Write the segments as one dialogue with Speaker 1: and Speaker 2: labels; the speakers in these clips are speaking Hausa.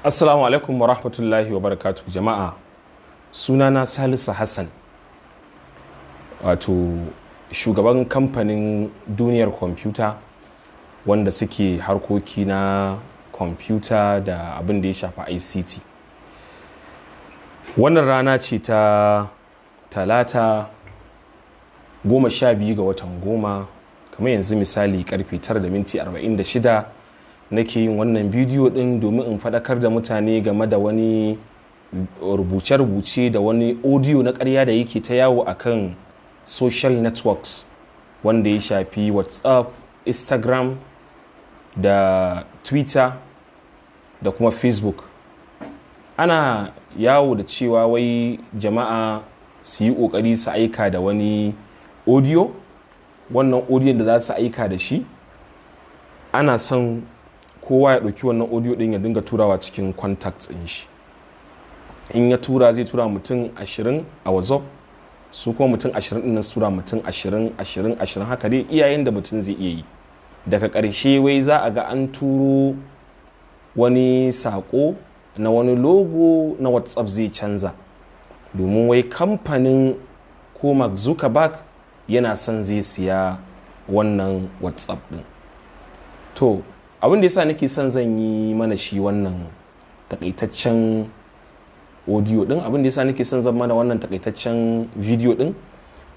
Speaker 1: Assalamu alaikum wa rahmatullahi wa barakatuh jama'a. Sunana Salisu Hassan, wato shugaban kamfanin duniyar kwamfuta wanda suke harkoki na kwamfuta da abin da ya shafa ICT. Wannan rana ce ta talata 12 ga watan 10, kamar yanzu misali karfe 9:46 nake yin wannan bidiyo din domin in faɗakar da mutane game da wani rubuce-rubuce da wani audio na ƙarya da yake ta yawo akan social networks wanda ya shafi WhatsApp, Instagram da Twitter da kuma Facebook. Ana yawo da cewa wai jama'a su yi ƙoƙari su aika da wani audio, wannan audio da za su aika da shi ana son kowa ya ɗauki wannan audio ɗin ya dinga turawa cikin contacts ɗin shi. In ya tura zai tura mutum 20 a WhatsApp, su kuma mutum 20 ɗin nan su tura mutum 20 haka dai iyayen da mutum zai iya yi. Daga ƙarshe wai za a ga an turo wani saƙo na wani logo na WhatsApp zai canza, domin wai kamfanin ko Mark Zuckerberg yana son zai siya wannan WhatsApp ɗin. To abin da yasa nake son zan yi mana shi wannan takaitaccen audio din, abin da yasa nake son zan mana wannan takaitaccen video din,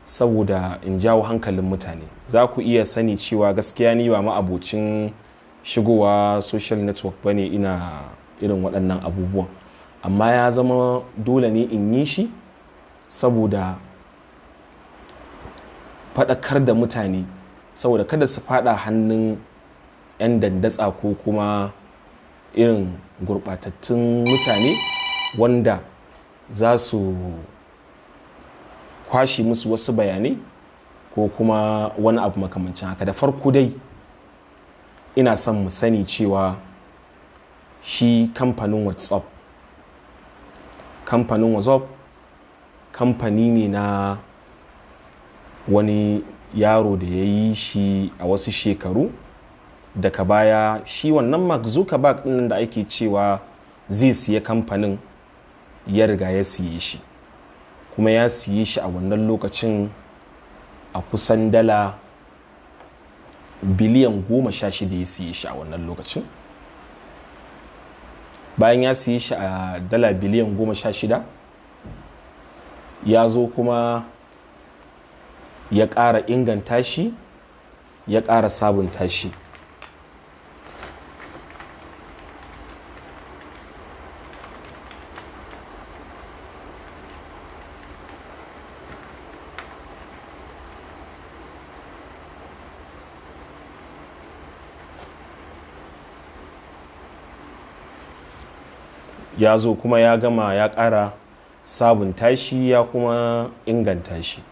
Speaker 1: saboda in jawo hankalin mutane. Za ku iya sani cewa gaskiya ni ba ma abocin shigowa social network bane, ina irin waɗannan abubuwan, amma ya zama dole ne in yi shi saboda faɗakar da mutane, saboda kada su faɗa hannun 'yan dandatsa ko kuma irin gurɓatattun mutane wanda za su kwashe musu wasu bayanai ko kuma wani abu makamancin haka. Da farko dai ina son mu sani cewa shi kamfanin WhatsApp kamfani ne na wani yaro da ya yi shi a wasu shekaru. Daga baya shi wannan Mark Zuckerberg ɗin da ake cewa zai siya kamfanin ya riga ya siye shi, kuma ya siye shi a wannan lokacin a kusan dala biliyan 16 ya siye shi a wannan lokacin. Bayan ya siye shi a dala biliyan 16, ya zo kuma ya ƙara inganta shi, ya ƙara sabunta shi. Ya zo kuma ya gama ya ƙara sabunta shi, ya kuma inganta shi.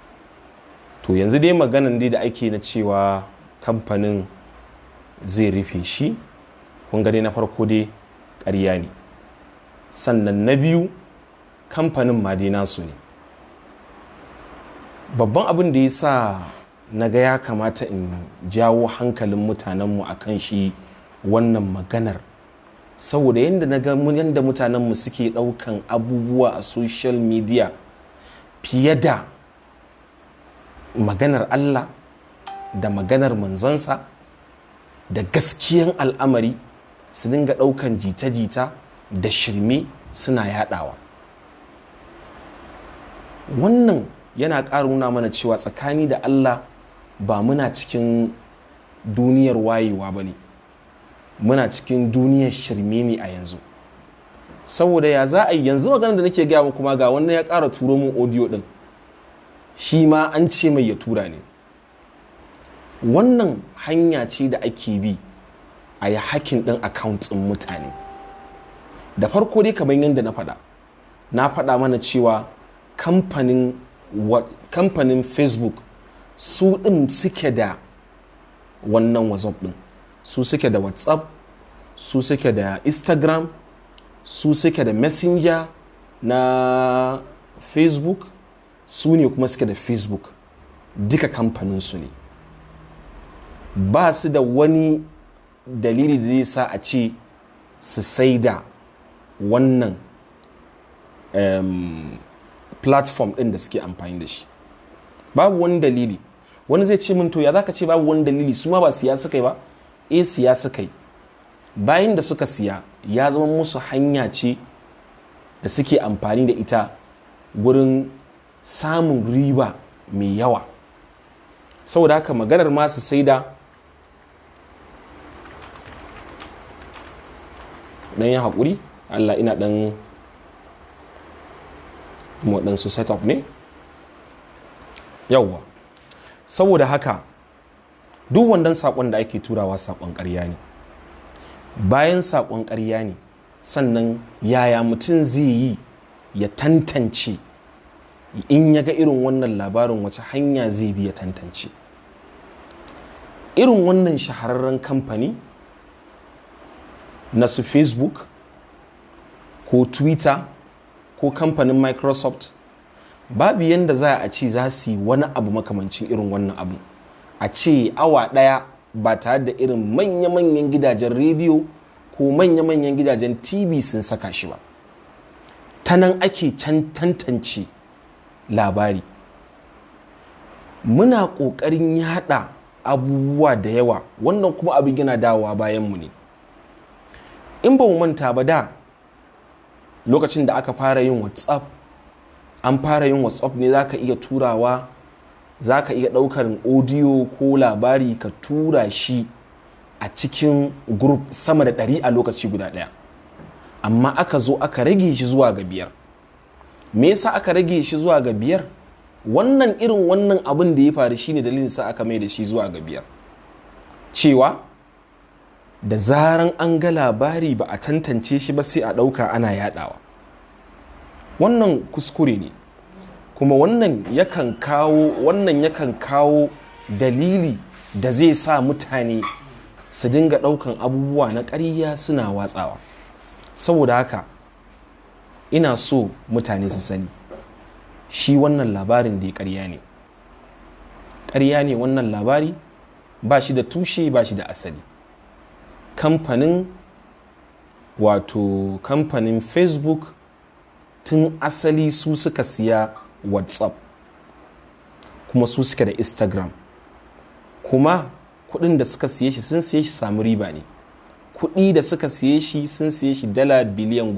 Speaker 1: To yanzu dai maganan dai da ake na cewa kamfanin zai rufe shi, kun ga dai na farko dai ƙarya ne. Sannan na biyu, kamfanin ma dai nasu ne. Babban abin da ya sa na ga ya kamata in jawo hankalin mutanenmu a kan shi wannan maganar, saboda yadda na ga yadda mutanenmu suke ɗaukan abubuwa a social media fiye da maganar Allah da maganar manzansa da gaskiyan al'amari, su dinga ɗaukan jita-jita da shirme suna yaɗawa. Wannan yana ƙara nuna mana cewa tsakani da Allah ba muna cikin duniyar wayewa ba ne, muna cikin duniyar shirme ne a yanzu. Saboda ya za a yi yanzu maganar da nake gaya kuma ga wannan ya ƙara turo mun audio ɗin, shi ma an ce mai ya tura ne. Wannan hanya ce da ake bi a yi hacking ɗin account ɗin mutane. Da farko dai kamar yadda na faɗa mana cewa kamfanin Facebook su ɗin suke da wannan WhatsApp ɗin, su suke da WhatsApp, su suke da Instagram, su suke da Messenger na Facebook, su ne kuma suke da Facebook. Duka kamfaninsu ne. Ba su da wani dalili da zai sa a ce su saida wannan platform ɗin da suke amfani da shi. Babu wani dalili. Wani zai ce min to ya zaka ce babu wani dalili, su ma ba siya suka yi ba? Siya suka yi. Bayan da suka siya ya zama musu hanya ce da suke amfani da ita gurin samun riba mai yawa. Saboda haka maganar masu saida dan ya haƙuri, Allah ina dan waɗansu setup ne yawwa. Saboda haka duk wannan saƙon da ake turawa saƙon ƙarya ne. Bayan saƙon ƙarya ne, sannan yaya mutum zai yi ya tantance in ya ga irin wannan labarin wace hanya zai bi ya tantance? Irin wannan shahararren kamfani na su Facebook ko Twitter ko kamfanin Microsoft, babu yanda za a ce za su yi wani abu makamancin irin wannan abu a ce awa ɗaya ba tare da irin manya-manyan gidajen rediyo ko manya-manyan gidajen TV sun saka shi ba. Ta nan ake tantance labari. Muna ƙoƙarin yada abubuwa da yawa, wannan kuma abin yana dawowa bayanmu ne. In ba mu manta ba, da lokacin da aka fara yin WhatsApp, an fara yin WhatsApp ne za ka iya turawa, za ka iya ɗaukar audio ko labari ka tura shi a cikin group sama da 100 a lokaci guda ɗaya. Amma aka zo aka rage shi zuwa ga 5. Me yasa aka rage shi zuwa ga 5? Wannan irin wannan abin da ya faru shine dalilin sa aka mai da shi zuwa ga 5. Cewa da zaran an ga labari ba a tantance shi ba sai a ɗauka ana yadawa. Wannan kuskure ne, kuma wannan yakan kawo dalili da zai sa mutane su dinga ɗaukan abubuwa na ƙarya suna watsawa. Saboda haka ina so mutane su sani shi wannan labarin da ya ƙarya ne. Ƙarya ne wannan labari, ba shi da tushe, ba shi da asali. Kamfanin Facebook tun asali su suka siya WhatsApp, kuma su suka da Instagram, kuma kuɗin da suka siye shi sun siye shi samu riba ne. Kuɗi da suka siye shi sun siye shi $16 biliyan.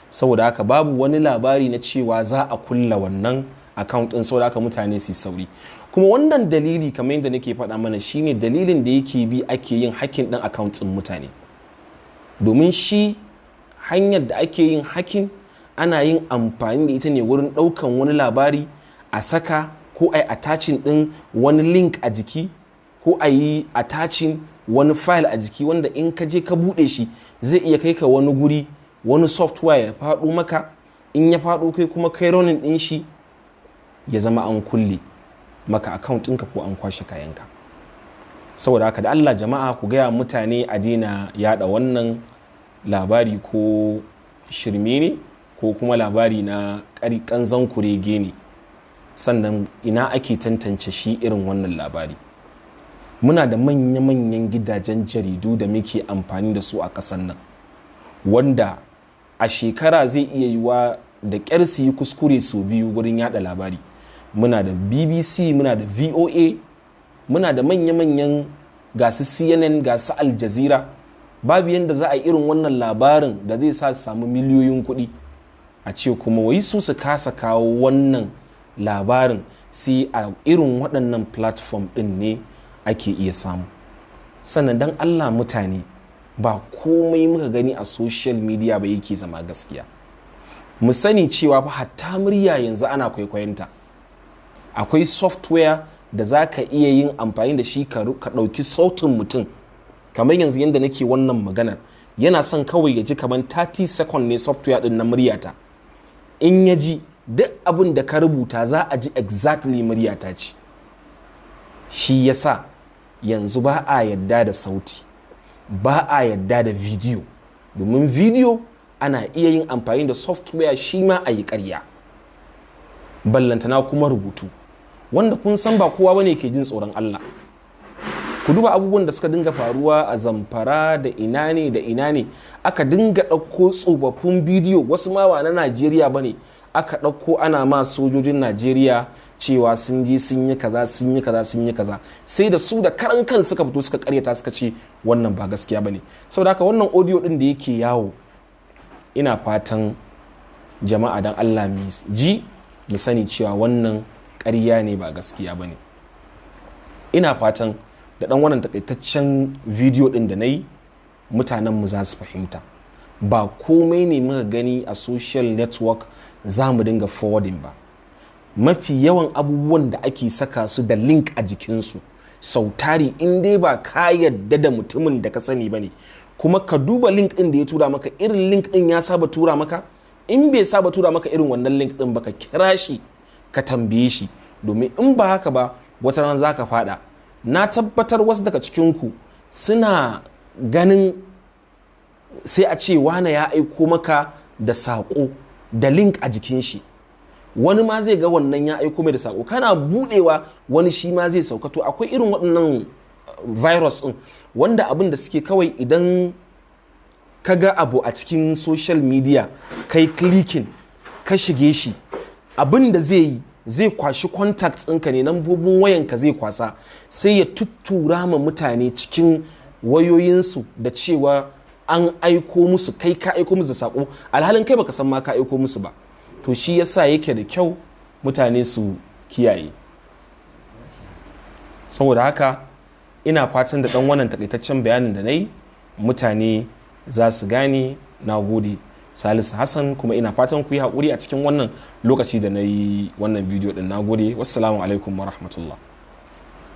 Speaker 1: Saboda haka babu wani labari na cewa za a kulla wannan account ɗin, saboda haka mutane su sauri. Kuma wannan dalili kamar yadda nake faɗa mana shine dalilin da yake bi ake yin hacking ɗin account ɗin mutane. Domin shi hanyar da ake yin hacking ana yin amfani da ita ne wurin ɗaukan wani labari a saka, ko a yi attaching ɗin wani link a jiki, ko a yi attaching wani file a jiki wanda in ka je ka buɗe shi zai iya kai ka wani guri, wani software ya faɗo maka. In ya faɗo kai kuma kai running ɗin shi, ya zama an kulle maka account ɗinka ko an kwashe kayanka. Saboda haka da Allah jama'a ku gaya mutane a daina yada wannan labari, ko shirme ne ko kuma labari na ƙanzan kurege ne. Sannan ina ake tantance shi irin wannan labari? Muna da manya-manyan gidajen jaridu da muke amfani da su a ƙasar nan, wanda a shekara zai iya yiwa da ƙyar su yi kuskure sau 2 wurin yada labari. Muna da BBC, muna da VOA, muna da manya-manyan gasu CNN, gasu Al Jazeera. Babu yadda za a yi irin wannan labarin da zai sa su samu miliyoyin kuɗi, a ce kuma wai su kasa kawo wannan labarin sai a irin waɗannan platform ɗin ne ake iya samu. Sannan dan Allah mutane, ba komai muka gani a social media ba yake zama gaskiya. Mu sani cewa fa hatta murya yanzu ana kwaikwayonta. Akwai software da za ka iya yin amfani da shi ka ɗauki sautin mutum, kamar yanzu yadda nake wannan maganar, yana son kawai ya ji kamar 30 second ne software ɗin na muryata. In ya ji duk abin da ka rubuta za a ji exactly muryata ce. Shi yasa yanzu ba a yadda da sauti, ba a yadda da video, domin video ana iya yin amfani da software shi ma a yi ƙarya, ballantana kuma rubutu, wanda kun san ba kowa bane ke jin tsoron Allah. ku duba abubuwan da suka dinga faruwa a Zamfara da ina ne aka dinga ɗauko tsofaffin bidiyo, wasu ma ba na Najeriya ba ne, aka ɗauko ana ma sojojin Najeriya cewa sun je sun yi kaza sai da su da karan kan suka fito suka karyata suka ce wannan ba gaskiya ba ne. Saboda haka wannan audio ɗin da yake yawo, ina fatan jama'a dan Allah mu sani cewa wannan ƙarya ne ba gaskiya ba ne. Ina fatan da ɗan wannan takaitaccen bidiyo ɗin da na yi mutanenmu za su fahimta, ba komai ne muka gani a social network za mu dinga forwarding ba. Mafi yawan abubuwan da ake saka su da link a jikinsu sautari in dai ba ka yadda da mutumin da ka sani ba ne, kuma ka duba link ɗin da ya tura maka, irin link ɗin ya saba tura maka. In bai saba tura maka irin wannan link ɗin ba, ka kira shi ka tambaye shi, domin in ba haka ba wata ran za ka fada. Na tabbatar wasu daga cikinku suna ganin sai a ce wane ya aiko maka da saƙo da link a jikin shi, wani ma zai ga wannan ya aiko mai da saƙo, kana buɗewa wani shi ma zai sauka. To akwai irin waɗannan virus ɗin wanda abin da suke kawai, idan ka ga abu a cikin social media kai clicking ka shige shi, abin da zai kwashi contacts ɗinka ne, lambobin wayanka zai kwasa, sai ya tuttura ma mutane cikin wayoyinsu da cewa an aiko musu, kai ka aiko musu da saƙo, alhalin kai baka san ma ka aiko musu ba. To shi yasa yake da kyau mutane su kiyaye. Saboda haka ina fatan da ɗan wannan takaitaccen bayanin da na yi mutane za su gane. Na gode, Salisu Hassan, kuma ina fatan ku yi haƙuri a cikin wannan lokaci da na yi wannan bidiyo ɗin. Na gode, wassalamu alaikum wa rahmatullah.